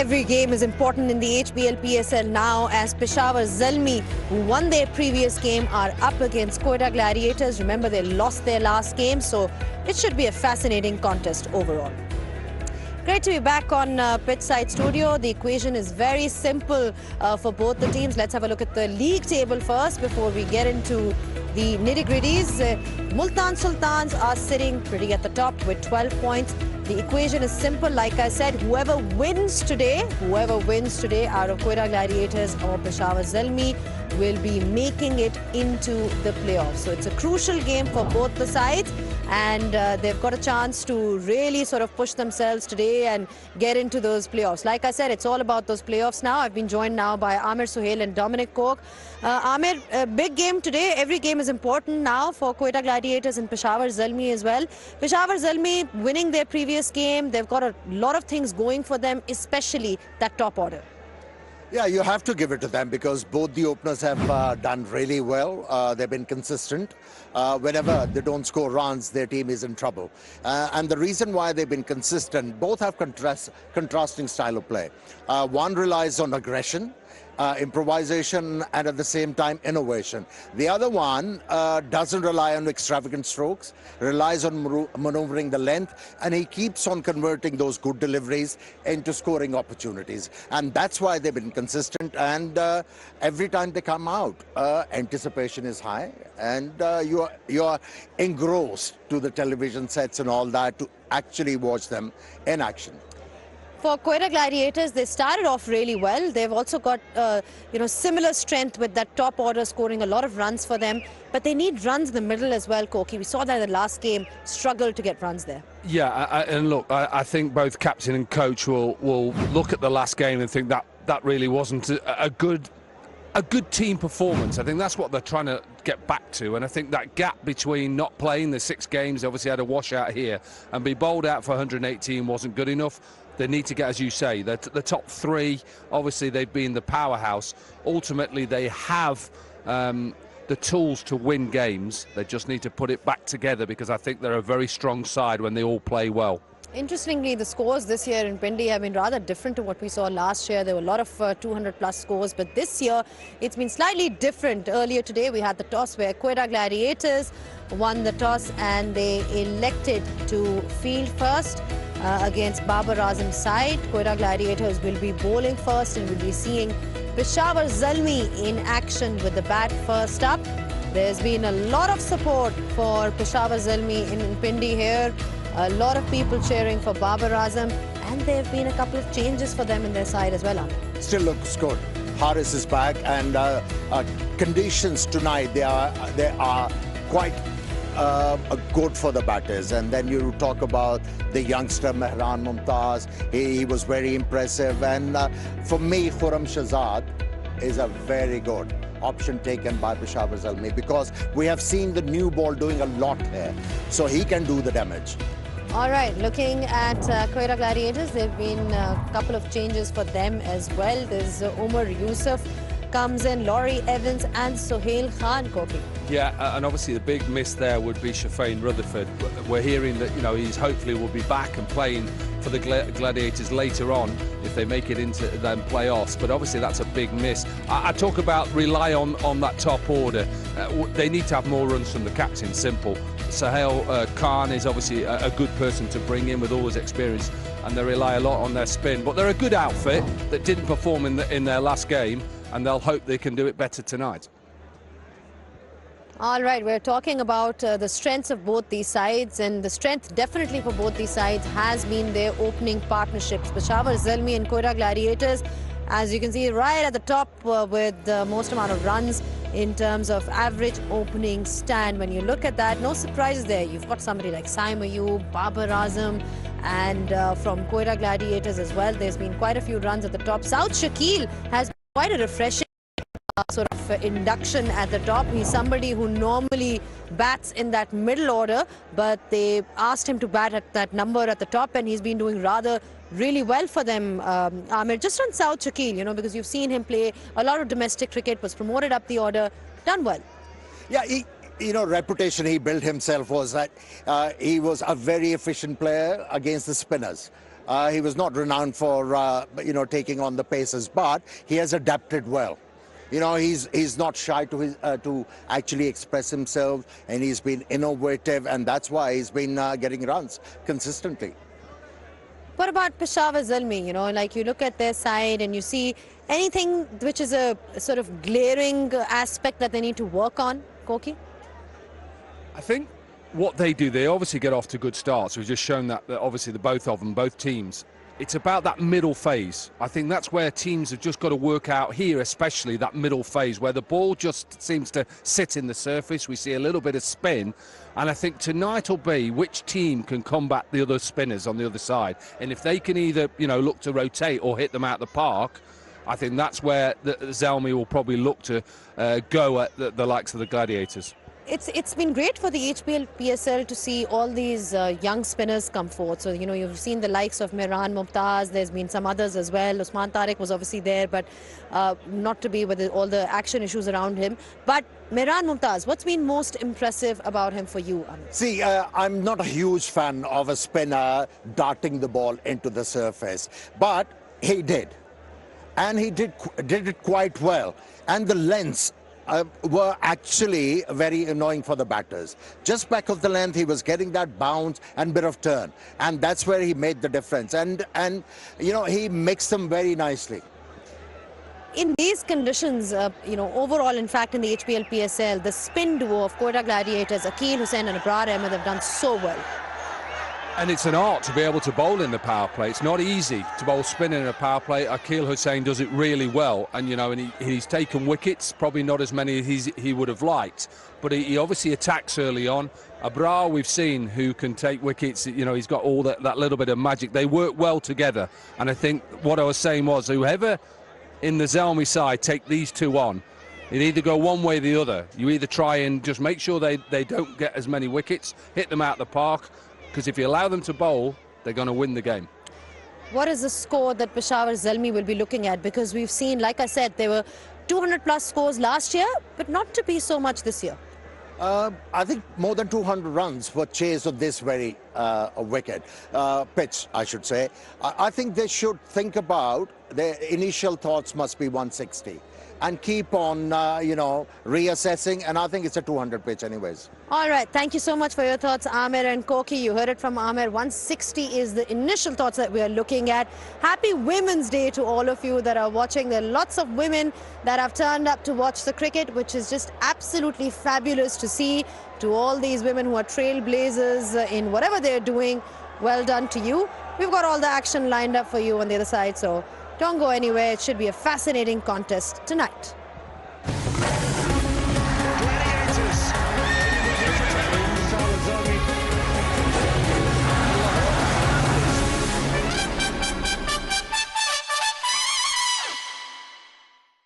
Every game is important in the HBL PSL now, as Peshawar Zalmi, who won their previous game, are up against Quetta Gladiators. Remember, they lost their last game, so it should be a fascinating contest overall. Great to be back on pitch side studio. The equation is very simple for both the teams. Let's have a look at the league table first before we get into the nitty-gritties. Multan Sultans are sitting pretty at the top with 12 points. The equation is simple. Like I said, whoever wins today out of Quetta Gladiators or Peshawar Zalmi will be making it into the playoffs. So it's a crucial game for both the sides, and they've got a chance to really sort of push themselves today and get into those playoffs. Like I said, it's all about those playoffs now. I've been joined now by Amir Suhail and Dominic Koch. Amir, a big game today. Every game is important now for Quetta Gladiators and Peshawar Zalmi as well. Peshawar Zalmi winning their previous game. They've got a lot of things going for them, especially that top order. Yeah, you have to give it to them because both the openers have done really well. They've been consistent. Whenever they don't score runs, their team is in trouble. And the reason why they've been consistent, both have contrasting style of play. One relies on aggression, improvisation, and at the same time innovation. The other one doesn't rely on extravagant strokes, relies on maneuvering the length, and he keeps on converting those good deliveries into scoring opportunities. And that's why they've been consistent, and every time they come out, anticipation is high, and you are engrossed to the television sets and all that to actually watch them in action. For Quetta Gladiators, they started off really well. They've also got, similar strength with that top order scoring a lot of runs for them. But they need runs in the middle as well, Koki. We saw that in the last game, struggled to get runs there. Yeah, and look, I think both captain and coach will look at the last game and think that really wasn't a good team performance. I think that's what they're trying to get back to, and I think that gap between not playing the 6 games, they obviously had a washout here, and be bowled out for 118 wasn't good enough. They need to get, as you say, the top 3. Obviously, they've been the powerhouse. Ultimately, they have the tools to win games. They just need to put it back together because I think they're a very strong side when they all play well. Interestingly, the scores this year in Pindi have been rather different to what we saw last year. There were a lot of 200-plus scores, but this year it's been slightly different. Earlier today, we had the toss where Quetta Gladiators won the toss and they elected to field first against Babar Azam's side. Quetta Gladiators will be bowling first and will be seeing Peshawar Zalmi in action with the bat first up. There's been a lot of support for Peshawar Zalmi in Pindi here. A lot of people cheering for Babar Azam, and there have been a couple of changes for them in their side as well. Still looks good. Haris is back, and conditions tonight they are quite good for the batters. And then you talk about the youngster Mehran Mumtaz. He was very impressive, and for me, Khurram Shahzad is a very good option taken by Peshawar Zalmi because we have seen the new ball doing a lot here, so he can do the damage. All right, looking at Quetta Gladiators, there have been a couple of changes for them as well. There's Umar Yusuf comes in, Laurie Evans and Sohail Khan, Koki. Yeah, and obviously the big miss there would be Shafain Rutherford. We're hearing that, he's hopefully will be back and playing for the Gladiators later on if they make it into them playoffs, but obviously that's a big miss. I talk about rely on that top order. They need to have more runs from the captain, simple. Sohail Khan is obviously a good person to bring in with all his experience, and they rely a lot on their spin, but they're a good outfit that didn't perform in their last game, and they'll hope they can do it better tonight. All right, we're talking about the strengths of both these sides, and the strength definitely for both these sides has been their opening partnerships. Peshawar Zalmi and Quetta Gladiators, as you can see, right at the top with the most amount of runs in terms of average opening stand. When you look at that, no surprises there. You've got somebody like Saim Ayub, Babar Azam, and from Quetta Gladiators as well. There's been quite a few runs at the top. Saud Shakil has been quite a refreshing sort of induction at the top. He's somebody who normally bats in that middle order, but they asked him to bat at that number at the top, and he's been doing rather really well for them. Amir, just on Saud Shakil, because you've seen him play a lot of domestic cricket, was promoted up the order, done well. Yeah, reputation he built himself was that he was a very efficient player against the spinners. He was not renowned for, taking on the paces, but he has adapted well. He's not shy to actually express himself, and he's been innovative, and that's why he's been getting runs consistently. What about Peshawar Zalmi? Like you look at their side and you see anything which is a sort of glaring aspect that they need to work on, Koki? I think what they do, they obviously get off to good starts. We've just shown that obviously both teams, it's about that middle phase. I think that's where teams have just got to work out here, especially that middle phase where the ball just seems to sit in the surface. We see a little bit of spin, and I think tonight will be which team can combat the other spinners on the other side. And if they can either, look to rotate or hit them out the park, I think that's where Zalmi will probably look to go at the likes of the Gladiators. It's been great for the HBL PSL to see all these young spinners come forth. So, you've seen the likes of Mehran Mumtaz, there's been some others as well. Usman Tariq was obviously there, but not to be with all the action issues around him. But Mehran Mumtaz, what's been most impressive about him for you, Amit? See, I'm not a huge fan of a spinner darting the ball into the surface, but he did. And he did it quite well. And the lengths were actually very annoying for the batters. Just back of the length, he was getting that bounce and bit of turn, and that's where he made the difference. And he mixed them very nicely. In these conditions, overall, in fact, in the HBL PSL, the spin duo of Quetta Gladiators, Akil Hussain and Abrar Ahmed have done so well. And it's an art to be able to bowl in the power play. It's not easy to bowl spin in a power play. Akil Hussain does it really well, and he's taken wickets, probably not as many as he would have liked, but he obviously attacks early on. Abrar, we've seen, who can take wickets. He's got all that little bit of magic. They work well together, and I think what I was saying was, whoever in the Zalmi side take these two on, it either go one way or the other. You either try and just make sure they don't get as many wickets, hit them out the park, because if you allow them to bowl, they're going to win the game. What is the score that Peshawar Zalmi will be looking at? Because we've seen, like I said, there were 200 plus scores last year, but not to be so much this year. I think more than 200 runs were chased on this very pitch, I should say. I think they should think about, their initial thoughts must be 160. And keep on, reassessing. And I think it's a 200 pitch anyways. All right. Thank you so much for your thoughts, Amir and Koki. You heard it from Amir. 160 is the initial thoughts that we are looking at. Happy Women's Day to all of you that are watching. There are lots of women that have turned up to watch the cricket, which is just absolutely fabulous to see. To all these women who are trailblazers in whatever they're doing, well done to you. We've got all the action lined up for you on the other side, so don't go anywhere. It should be a fascinating contest tonight.